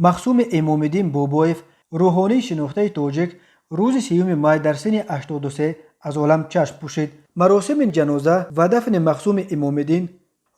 مخصوم امام‌الدین بابایف روحانی شناخته توجیک روز 3 مای در سن 83 از عالم چشم پوشید. مراسم جنازه و دفن مخصوم امام‌الدین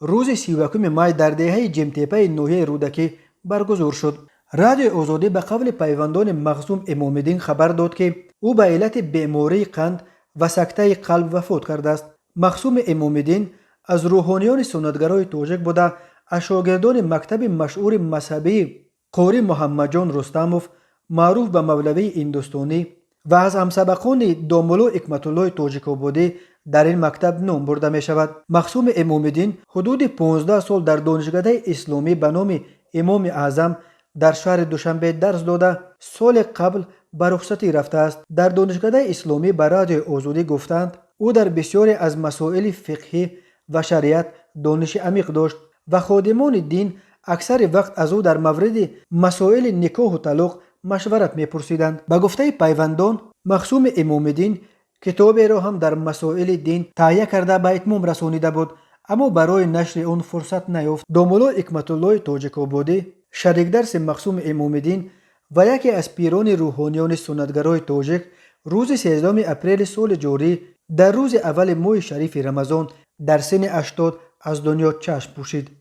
روز 31 مای در دهه جمتیپه نوحه رودکی برگزار شد. رادیو آزادی به قول پیوندان مخصوم امام‌الدین خبر داد که او به علت بیماری قند و سکته قلب وفات کرده است. مخصوم امام‌الدین از روحانیان سنتگرای توجیک بوده. از شاگردان مکتب مشهور مذهبی قاری محمد جان رستموف معروف به مولوی هندوستانی و از همسبقان دامولو حکمت الله توجیک آبادی در این مکتب نام برده می شود. مخصوم امام‌الدین حدود 15 سال در دانشکده اسلامی به نام امام اعظم در شهر دوشنبه درس داده. سال قبل به رخصتی رفته است. در دانشکده اسلامی به رادیو آزادی گفتند او در بسیاری از مسائل فقهی و شریعت دانش عمیق داشت و خادمان دین اکثر وقت از او در مورد مسائل نکاح و طلاق مشورت می‌پرسیدند. به گفته پیوندان مخصوم امام‌الدین کتابی را هم در مسائل دین تهیه کرده به اتمام رسانیده بود، اما برای نشر آن فرصت نیافت. دامولو حکمت الله توجیک آبادی شریک درس مخصوم امام‌الدین و یکی از پیران روحانیان سنتگرای توجیک روز 13 اپریل سال جاری در روز اول ماه شریف رمضان در سن 80 از دنیا چشم پوشید.